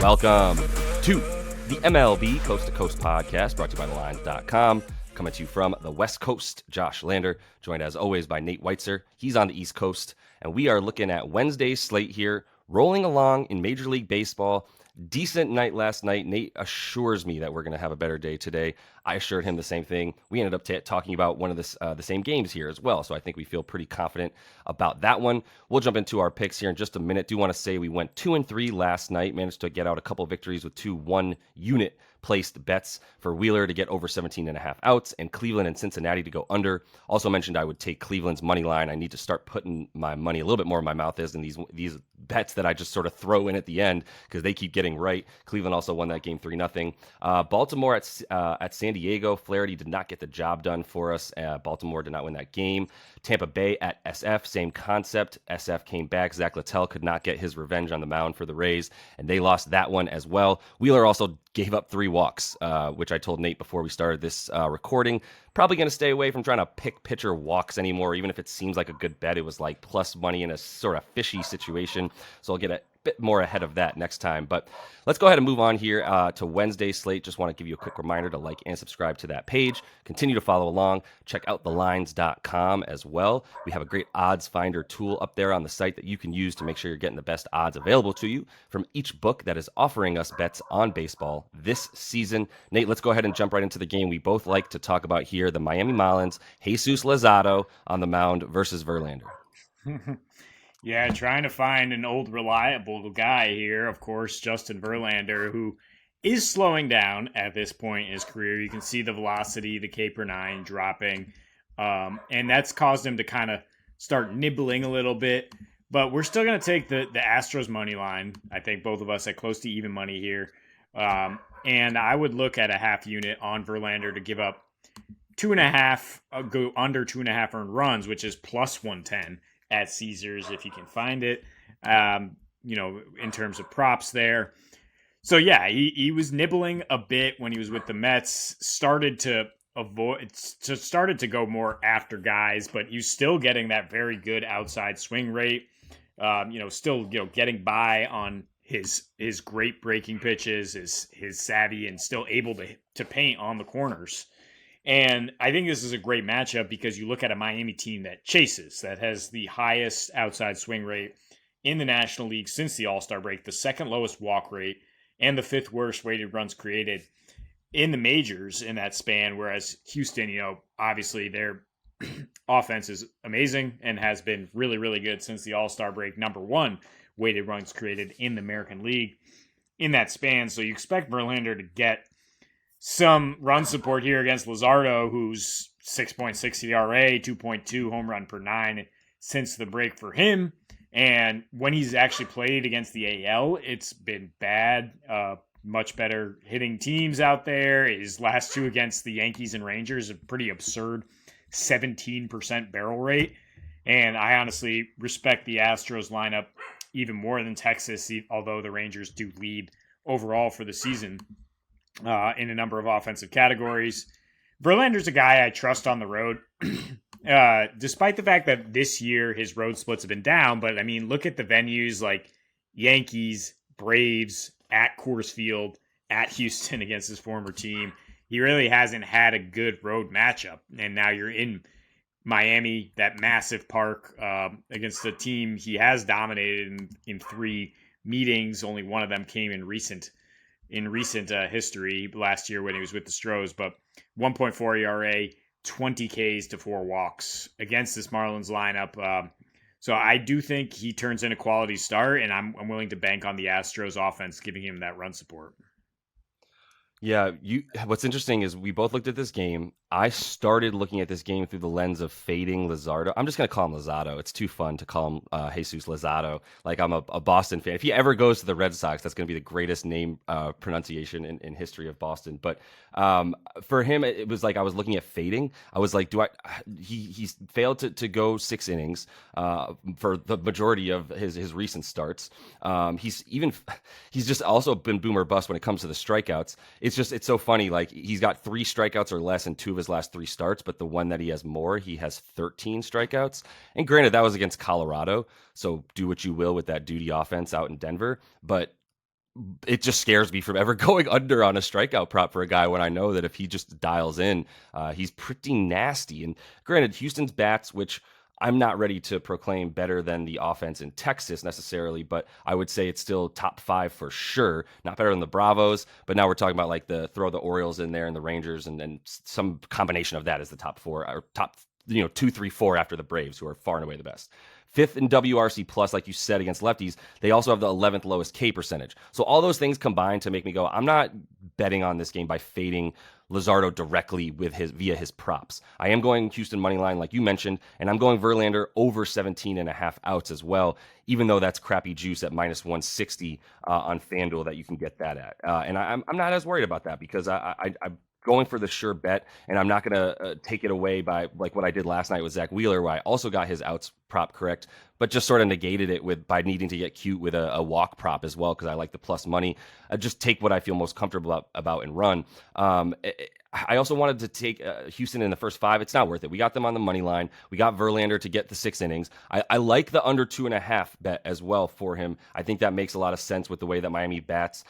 Welcome to the MLB Coast to Coast podcast brought to you by thelines.com. Coming to you from the West Coast, Josh Lander, joined as always by Nate Weitzer. He's on the East Coast, and we are looking at Wednesday's slate here, rolling along in Major League Baseball. Decent night last night. Nate assures me that we're going to have a better day today. I assured him the same thing. We ended up talking about one of the same games here as well, so I think we feel pretty confident about that one. We'll jump into our picks here in just a minute. Do want to say we went 2-3 last night, managed to get out a couple victories with 2 1-unit placed bets for Wheeler to get over 17.5 outs and Cleveland and Cincinnati to go under. Also mentioned I would take Cleveland's money line. I need to start putting my money a little bit more in my mouth as in these bets that I just sort of throw in at the end because they keep getting right. Cleveland also won that game 3-0. Baltimore at San Diego. Flaherty did not get the job done for us. Baltimore did not win that game. Tampa Bay at SF, same concept. SF came back. Zach Littell could not get his revenge on the mound for the Rays, and they lost that one as well. Wheeler also gave up 3 walks, which I told Nate before we started this recording. Probably going to stay away from trying to pick pitcher walks anymore, even if it seems like a good bet. It was like plus money in a sort of fishy situation, so I'll get a bit more ahead of that next time. But let's go ahead and move on here to Wednesday's slate. Just want to give you a quick reminder to like and subscribe to that page. Continue to follow along. Check out thelines.com as well. We have a great odds finder tool up there on the site that you can use to make sure you're getting the best odds available to you from each book that is offering us bets on baseball this season. Nate, let's go ahead and jump right into the game we both like to talk about here. The Miami Marlins, Jesus Luzardo on the mound versus Verlander. Yeah, trying to find an old reliable guy here, of course, Justin Verlander, who is slowing down at this point in his career. You can see the velocity, the K/9 dropping, and that's caused him to kind of start nibbling a little bit. But we're still going to take the Astros money line. I think both of us at close to even money here. And I would look at a half unit on Verlander to give up 2.5, go under 2.5 earned runs, which is plus 110. At Caesars, if you can find it, in terms of props there. So yeah, he was nibbling a bit when he was with the Mets, started to go more after guys, but he's still getting that very good outside swing rate, still getting by on his great breaking pitches, his savvy, and still able to paint on the corners. And I think this is a great matchup because you look at a Miami team that chases, that has the highest outside swing rate in the National League since the All-Star break, the second lowest walk rate, and the 5th worst weighted runs created in the majors in that span. Whereas Houston, obviously their offense is amazing and has been really, really good since the All-Star break. Number 1 weighted runs created in the American League in that span. So you expect Verlander to get some run support here against Luzardo, who's 6.6 ERA, 2.2 home run per 9 since the break for him. And when he's actually played against the AL, it's been bad. Much better hitting teams out there. His last 2 against the Yankees and Rangers, a pretty absurd 17% barrel rate. And I honestly respect the Astros lineup even more than Texas, although the Rangers do lead overall for the season. In a number of offensive categories. Verlander's a guy I trust on the road, despite the fact that this year his road splits have been down. But, I mean, look at the venues like Yankees, Braves, at Coors Field, at Houston against his former team. He really hasn't had a good road matchup. And now you're in Miami, that massive park, against a team he has dominated in 3 meetings. Only one of them came in recent history last year when he was with the Stros, but 1.4 ERA, 20 Ks to 4 walks against this Marlins lineup. So I do think he turns in a quality start, and I'm willing to bank on the Astros offense giving him that run support. Yeah, what's interesting is we both looked at this game. I started looking at this game through the lens of fading Luzardo. I'm just going to call him Luzardo. It's too fun to call him Jesus Luzardo. Like, I'm a Boston fan. If he ever goes to the Red Sox, that's going to be the greatest name pronunciation in history of Boston. But for him, it was like I was looking at fading. I was like, he's failed to go 6 innings for the majority of his recent starts. He's just also been boom or bust when it comes to the strikeouts. It's so funny. Like, he's got 3 strikeouts or less in 2 of his last 3 starts, but the one that he has more, he has 13 strikeouts. And granted, that was against Colorado, so do what you will with that duty offense out in Denver. But it just scares me from ever going under on a strikeout prop for a guy when I know that if he just dials in, he's pretty nasty. And granted, Houston's bats, which I'm not ready to proclaim better than the offense in Texas necessarily, but I would say it's still top 5 for sure. Not better than the Bravos, but now we're talking about like throw the Orioles in there and the Rangers, and then some combination of that is the top 4 or top 2, 3, 4 after the Braves, who are far and away the best. 5th in WRC plus, like you said, against lefties. They also have the 11th lowest K percentage. So all those things combined to make me go, I'm not betting on this game by fading Luzardo directly via his props. I am going Houston money line, like you mentioned, and I'm going Verlander over 17.5 outs as well, even though that's crappy juice at minus 160 on FanDuel that you can get that at. And I'm not as worried about that because I'm going for the sure bet, and I'm not going to take it away by like what I did last night with Zach Wheeler, where I also got his outs prop correct, but just sort of negated it by needing to get cute with a walk prop as well because I like the plus money. Just take what I feel most comfortable about and run. I also wanted to take Houston in the first 5. It's not worth it. We got them on the money line. We got Verlander to get the 6 innings. I like the under 2.5 bet as well for him. I think that makes a lot of sense with the way that Miami bats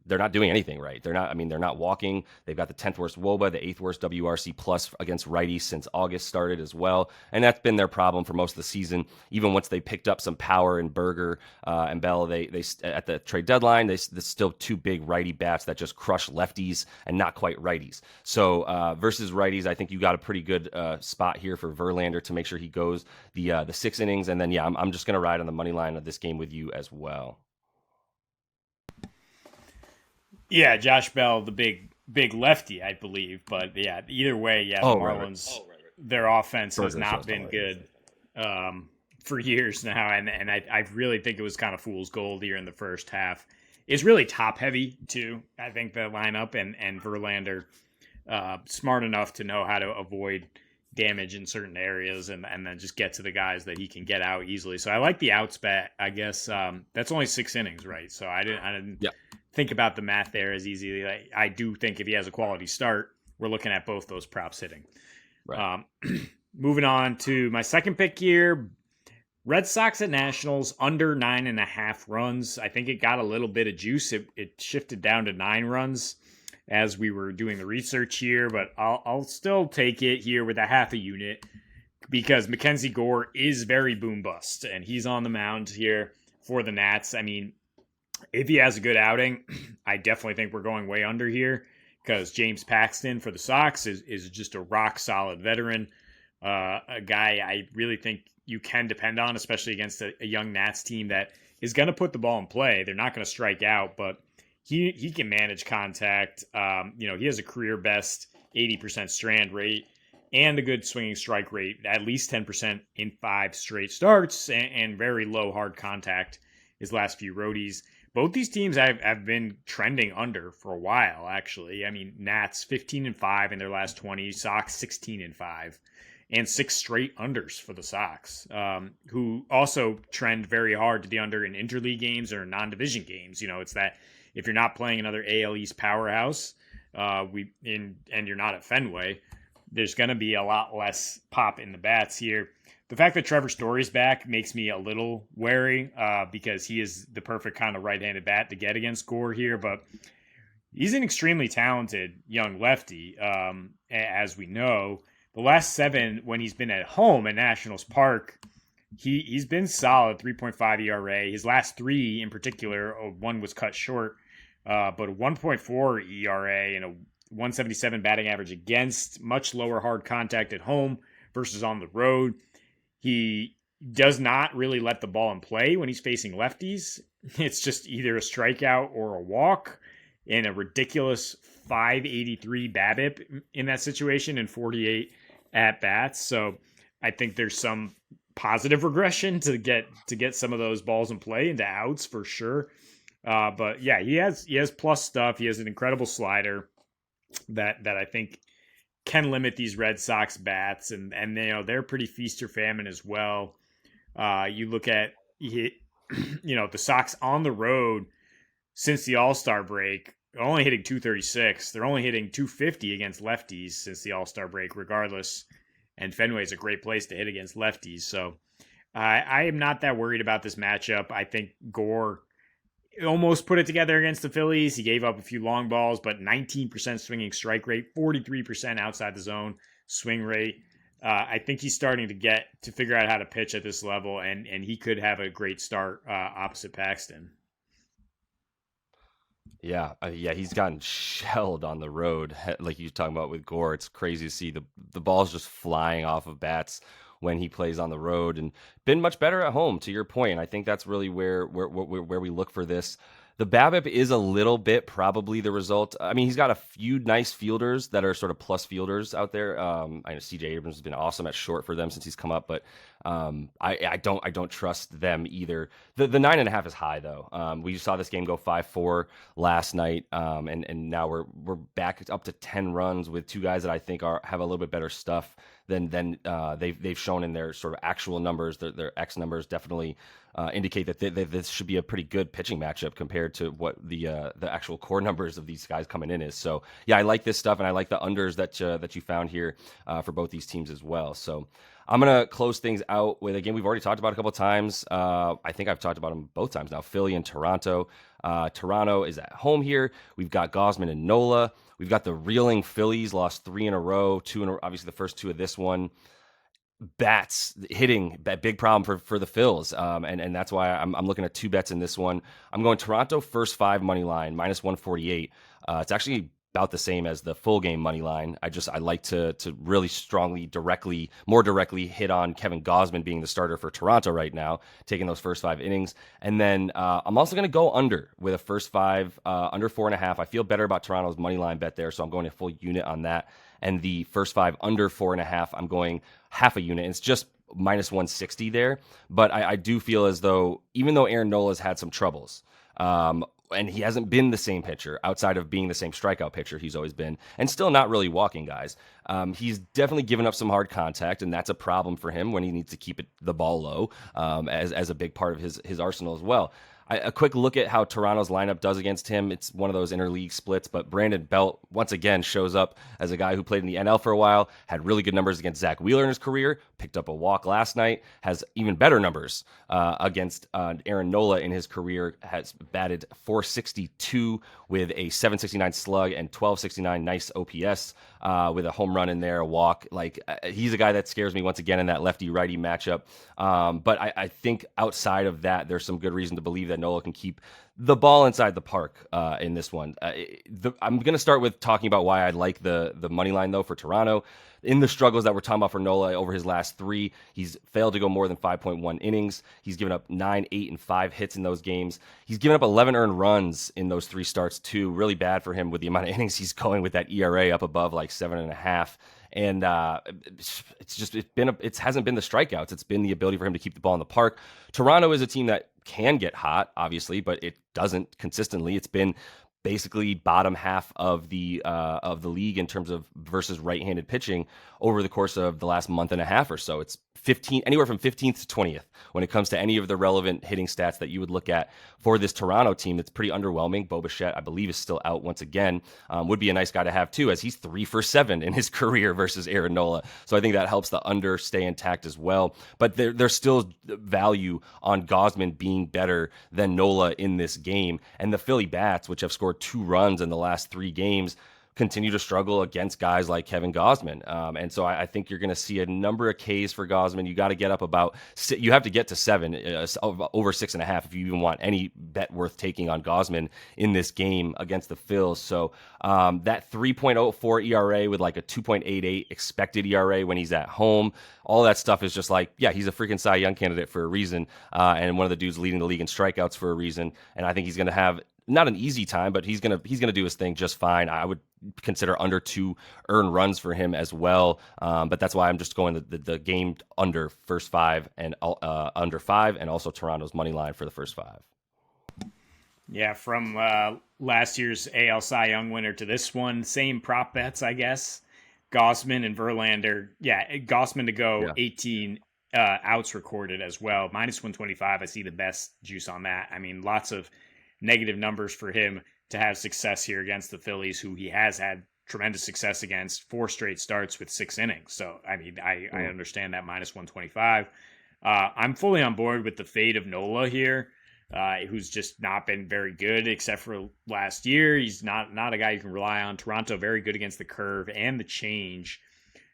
they're not doing anything right. They're not walking. They've got the 10th worst WOBA, the 8th worst WRC plus against righties since August started as well. And that's been their problem for most of the season. Even once they picked up some power in Berger and Bell, they at the trade deadline, there's still 2 big righty bats that just crush lefties and not quite righties. So versus righties, I think you got a pretty good spot here for Verlander to make sure he goes the 6 innings. And then, yeah, I'm just going to ride on the money line of this game with you as well. Yeah, Josh Bell, the big lefty, I believe. But yeah, either way, the Marlins, their offense has not been good for years now, and I really think it was kind of fool's gold here in the first half. It's really top heavy too. I think the lineup and Verlander smart enough to know how to avoid damage in certain areas and then just get to the guys that he can get out easily. So I like the outs bet. I guess that's only 6 innings, right? So I didn't think about the math there as easily. I do think if he has a quality start, we're looking at both those props hitting. Right. Moving on to my second pick here, Red Sox at Nationals under 9.5 runs. I think it got a little bit of juice. It shifted down to 9 runs as we were doing the research here, but I'll still take it here with a half a unit because Mackenzie Gore is very boom bust, and he's on the mound here for the Nats. I mean, if he has a good outing, I definitely think we're going way under here because James Paxton for the Sox is just a rock solid veteran, a guy I really think you can depend on, especially against a young Nats team that is going to put the ball in play. They're not going to strike out, but he can manage contact. He has a career best 80% strand rate and a good swinging strike rate, at least 10% in 5 straight starts, and very low hard contact his last few roadies. Both these teams have been trending under for a while, actually. I mean, Nats 15-5 in their last 20, Sox 16-5, and 6 straight unders for the Sox, who also trend very hard to the under in interleague games or non-division games. It's that if you're not playing another AL East powerhouse, and you're not at Fenway, there's going to be a lot less pop in the bats here. The fact that Trevor Story's back makes me a little wary because he is the perfect kind of right-handed bat to get against Gore here, but he's an extremely talented young lefty, as we know. The last 7, when he's been at home at Nationals Park, he's been solid, 3.5 ERA. His last 3 in particular, one was cut short, but a 1.4 ERA and a 177 batting average against, much lower hard contact at home versus on the road. He does not really let the ball in play when he's facing lefties. It's just either a strikeout or a walk, and a ridiculous 583 BABIP in that situation and 48 at-bats. So I think there's some positive regression to get some of those balls in play into outs for sure. But yeah, he has plus stuff. He has an incredible slider that I think can limit these Red Sox bats, and they're pretty feast or famine as well. You look at the Sox on the road since the All-Star break, only hitting 236. They're only hitting 250 against lefties since the All-Star break, regardless. And Fenway is a great place to hit against lefties. So I am not that worried about this matchup. I think Gore almost put it together against the Phillies. He gave up a few long balls, but 19% swinging strike rate, 43% outside the zone swing rate. I think he's starting to figure out how to pitch at this level, and he could have a great start opposite Paxton. Yeah, he's gotten shelled on the road, like you're talking about with Gore. It's crazy to see the ball's just flying off of bats when he plays on the road, and been much better at home. To your point, and I think that's really where we look for this. The BABIP is a little bit probably the result. I mean, he's got a few nice fielders that are sort of plus fielders out there. I know CJ Abrams has been awesome at short for them since he's come up, but I don't trust them either. The 9.5 is high though. We saw this game go 5-4 last night, and now we're back up to 10 runs with two guys that I think have a little bit better stuff than they've shown in their sort of actual numbers. Their X numbers definitely indicate that this should be a pretty good pitching matchup compared to what the actual core numbers of these guys coming in is. So yeah, I like this stuff, and I like the unders that you found here for both these teams as well. So I'm gonna close things out with a game we've already talked about a couple of times. I think I've talked about them both times now. Philly and Toronto. Toronto is at home here. We've got Gausman and Nola. We've got the reeling Phillies, lost 3 in a row, obviously the first 2 of this one. Bats hitting, that big problem for the Phils, and that's why I'm looking at 2 bets in this one. I'm going Toronto first 5 money line -148. It's actually about the same as the full game money line. I like to really strongly, more directly hit on Kevin Gausman being the starter for Toronto right now, taking those first 5 innings. And then I'm also going to go under with a first 5, under 4.5. I feel better about Toronto's money line bet there, so I'm going a full unit on that. And the first 5 under 4.5, I'm going half a unit. It's just -160 there, but I do feel as though, even though Aaron Nola's had some troubles, and he hasn't been the same pitcher outside of being the same strikeout pitcher he's always been, and still not really walking guys. He's definitely given up some hard contact, and that's a problem for him when he needs to keep the ball low, as a big part of his arsenal as well. A quick look at how Toronto's lineup does against him. It's one of those interleague splits, but Brandon Belt once again shows up as a guy who played in the NL for a while, had really good numbers against Zach Wheeler in his career, picked up a walk last night, has even better numbers against Aaron Nola in his career, has batted .462 with a .769 slug and .1269 nice OPS, with a home run in there, a walk. He's a guy that scares me once again in that lefty-righty matchup. But I think outside of that, there's some good reason to believe that Nola can keep the ball inside the park in this one. I'm going to start with talking about why I like the money line, though, for Toronto. In the struggles that we're talking about for Nola over his last 3, he's failed to go more than 5.1 innings. He's given up 9, 8, and 5 hits in those games. He's given up 11 earned runs in those 3 starts, too. Really bad for him with the amount of innings he's going with that ERA up above 7.5. And it hasn't been the strikeouts. It's been the ability for him to keep the ball in the park. Toronto is a team that can get hot, obviously, but it doesn't consistently. It's been basically bottom half of the league in terms of versus right-handed pitching over the course of the last month and a half or so. It's anywhere from 15th to 20th when it comes to any of the relevant hitting stats that you would look at for this Toronto team. It's pretty underwhelming. Bo Bichette, I believe, is still out once again. Would be a nice guy to have too, as he's 3 for 7 in his career versus Aaron Nola. So I think that helps the under stay intact as well. But there's still value on Gausman being better than Nola in this game. And the Philly Bats, which have scored 2 runs in the last 3 games, continue to struggle against guys like Kevin Gausman. And so I think you're going to see a number of Ks for Gausman. You got to get up you have to get to 7, over 6.5 if you even want any bet worth taking on Gausman in this game against the Phils. So that 3.04 ERA with a 2.88 expected ERA when he's at home, all that stuff is just he's a freaking Cy Young candidate for a reason. And one of the dudes leading the league in strikeouts for a reason. And I think he's going to have not an easy time, but he's gonna do his thing just fine. I would consider under 2 earned runs for him as well, but that's why I'm just going the game under first 5 and under 5, and also Toronto's money line for the first 5. Yeah, from last year's AL Cy Young winner to this one, same prop bets, I guess. Gausman and Verlander. Yeah, Gausman to go 18 outs recorded as well, -125. I see the best juice on that. I mean, lots of negative numbers for him to have success here against the Phillies, who he has had tremendous success against, 4 straight starts with 6 innings. So, I mean, I understand that -125. I'm fully on board with the fade of Nola here. who's just not been very good except for last year. He's not a guy you can rely on. Toronto very good against the curve and the change.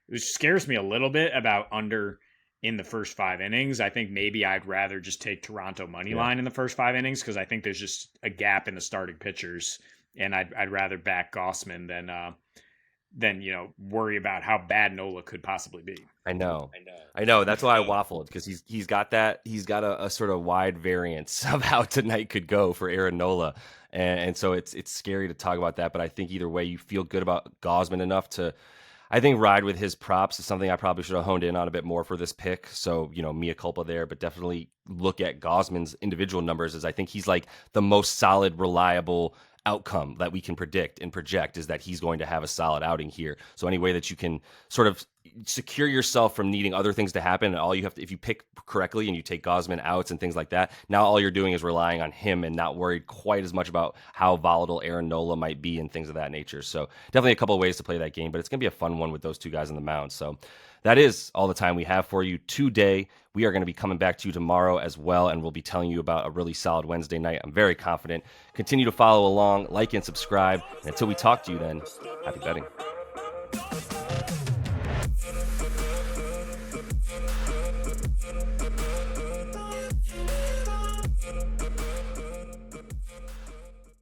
It scares me a little bit about under in the first 5 innings. I think maybe I'd rather just take Toronto money line in the first 5 innings because I think there's just a gap in the starting pitchers, and I'd rather back Gausman than worry about how bad Nola could possibly be. I know. That's why I waffled, because he's got a sort of wide variance of how tonight could go for Aaron Nola, and so it's scary to talk about that. But I think either way, you feel good about Gausman enough to, I think, ride with his props. Is something I probably should have honed in on a bit more for this pick. So mea culpa there, but definitely look at Gausman's individual numbers, as I think he's like the most solid, reliable outcome that we can predict and project is that he's going to have a solid outing here. So any way that you can sort of secure yourself from needing other things to happen, and all you have to, if you pick correctly and you take Gausman outs and things like that, now all you're doing is relying on him and not worried quite as much about how volatile Aaron Nola might be and things of that nature. So definitely a couple of ways to play that game, but it's going to be a fun one with those two guys on the mound. So that is all the time we have for you today. We are going to be coming back to you tomorrow as well, and we'll be telling you about a really solid Wednesday night. I'm very confident. Continue to follow along, like and subscribe. And until we talk to you then, happy betting.